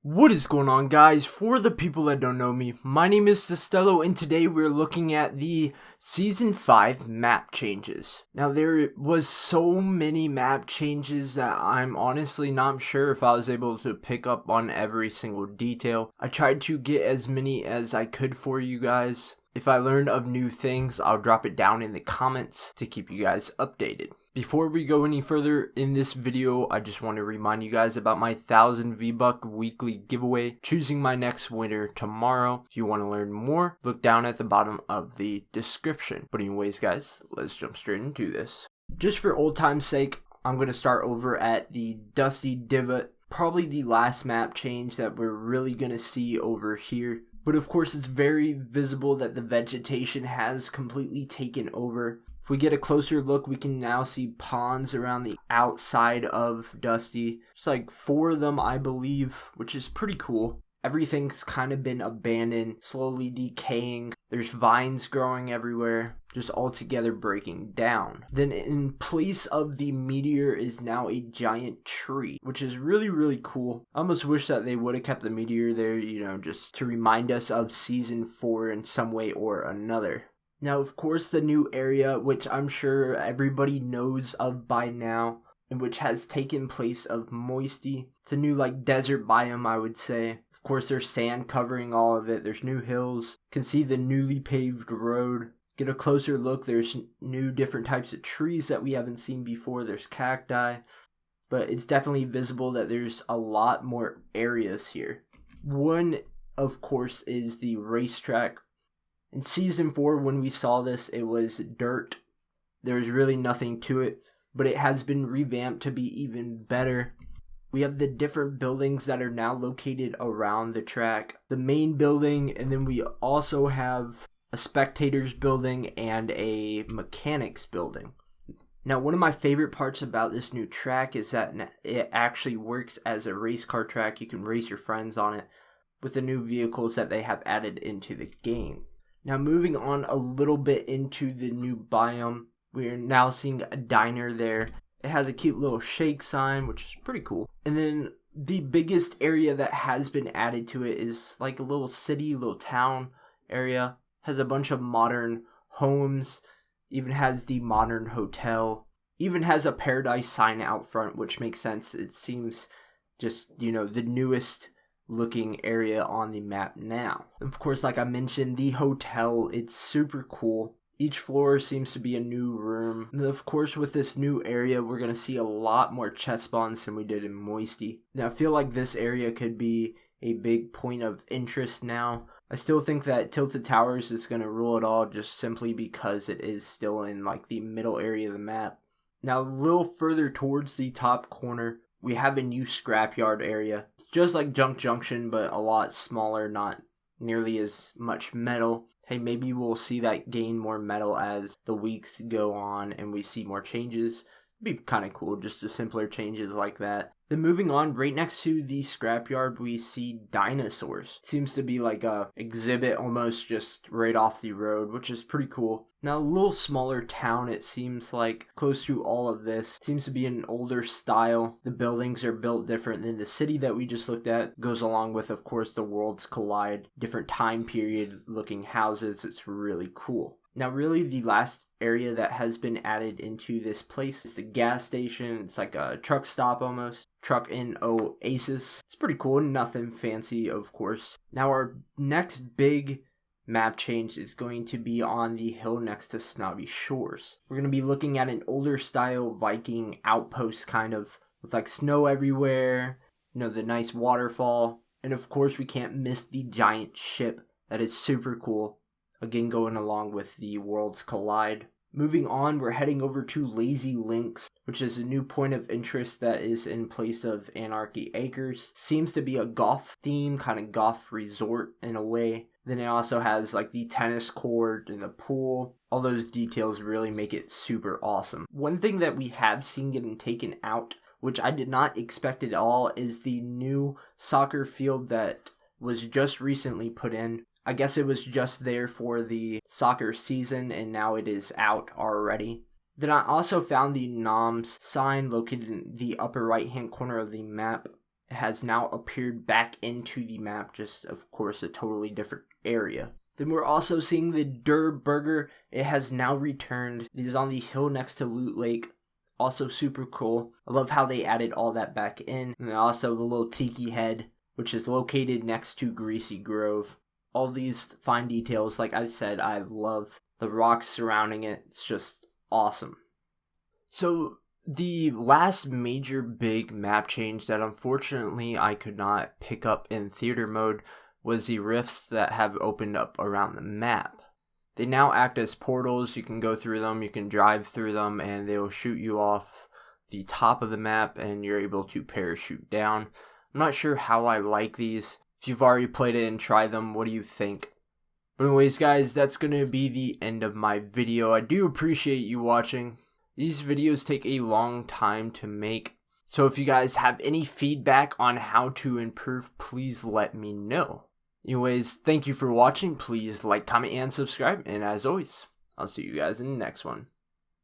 What is going on, guys? For the people that don't know me, my name is ItsDestello, and today we're looking at the Season 5 map changes. Now, there was so many map changes that I'm honestly not sure if I was able to pick up on every single detail. I tried to get as many as I could for you guys. If I learn of new things, I'll drop it down in the comments to keep you guys updated. Before we go any further in this video, I just want to remind you guys about my 1000 V-Buck weekly giveaway, choosing my next winner tomorrow. If you want to learn more, look down at the bottom of the description. But anyways, guys, let's jump straight into this. Just for old time's sake, I'm going to start over at the Dusty Divot, probably the last map change that we're really going to see over here. But of course, it's very visible that the vegetation has completely taken over. If we get a closer look, we can now see ponds around the outside of Dusty. There's like 4 of them, I believe, which is pretty cool. Everything's kind of been abandoned, slowly decaying. There's vines growing everywhere, just altogether breaking down. Then in place of the meteor is now a giant tree, which is really cool. I almost wish that they would have kept the meteor there, just to remind us of Season 4 in some way or another. Now, of course, the new area, which I'm sure everybody knows of by now, and which has taken place of Moisty. It's a new, desert biome, I would say. Of course, there's sand covering all of it. There's new hills. You can see the newly paved road. Get a closer look. There's new different types of trees that we haven't seen before. There's cacti. But it's definitely visible that there's a lot more areas here. One, of course, is the racetrack. In Season 4, when we saw this, it was dirt. There was really nothing to it, but it has been revamped to be even better. We have the different buildings that are now located around the track. The main building, and then we also have a spectators building and a mechanics building. Now, one of my favorite parts about this new track is that it actually works as a race car track. You can race your friends on it with the new vehicles that they have added into the game. Now, moving on a little bit into the new biome, we are now seeing a diner there. It has a cute little shake sign, which is pretty cool. And then the biggest area that has been added to it is like a little city, little town area. Has a bunch of modern homes, even has the modern hotel, even has a paradise sign out front, which makes sense. It seems just, the newest looking area on the map now. Of course, like I mentioned, the hotel, it's super cool. Each floor seems to be a new room. And of course, with this new area, we're going to see a lot more chest spawns than we did in Moisty. Now, I feel like this area could be a big point of interest now. I still think that Tilted Towers is going to rule it all, just simply because it is still in the middle area of the map. Now, a little further towards the top corner, we have a new scrapyard area. Just like Junk Junction, but a lot smaller, not nearly as much metal. Hey, maybe we'll see that gain more metal as the weeks go on and we see more changes. It'd be kind of cool, just the simpler changes like that. Then moving on, right next to the scrapyard, we see Dinosaurs. Seems to be like a exhibit almost just right off the road, which is pretty cool. Now, a little smaller town, it seems like, close to all of this. Seems to be an older style. The buildings are built different than the city that we just looked at. Goes along with, of course, the worlds collide. Different time period looking houses. It's really cool. Now, really, the last area that has been added into this place is the gas station. It's like a truck stop almost. Truck in Oasis. It's pretty cool. Nothing fancy, of course. Now, our next big map change is going to be on the hill next to Snobby Shores. We're going to be looking at an older style Viking outpost kind of with snow everywhere. The nice waterfall. And of course, we can't miss the giant ship. That is super cool. Again, going along with the Worlds Collide. Moving on, we're heading over to Lazy Lynx, which is a new point of interest that is in place of Anarchy Acres. Seems to be a golf theme, kind of golf resort in a way. Then it also has the tennis court and the pool. All those details really make it super awesome. One thing that we have seen getting taken out, which I did not expect at all, is the new soccer field that was just recently put in. I guess it was just there for the soccer season and now it is out already. Then I also found the NOMS sign located in the upper right hand corner of the map. has now appeared back into the map, just of course a totally different area. Then we're also seeing the Durr Burger. It has now returned. It is on the hill next to Loot Lake. Also super cool. I love how they added all that back in. And then also the little tiki head, which is located next to Greasy Grove. All these fine details, like I said, I love the rocks surrounding it. It's just awesome. So the last major big map change that unfortunately I could not pick up in theater mode was the rifts that have opened up around the map. They now act as portals. You can go through them, you can drive through them, and they will shoot you off the top of the map and you're able to parachute down. I'm not sure how I like these. If you've already played it and tried them, what do you think? But anyways guys, that's going to be the end of my video. I do appreciate you watching. These videos take a long time to make. So if you guys have any feedback on how to improve, please let me know. Anyways, thank you for watching. Please like, comment, and subscribe. And as always, I'll see you guys in the next one.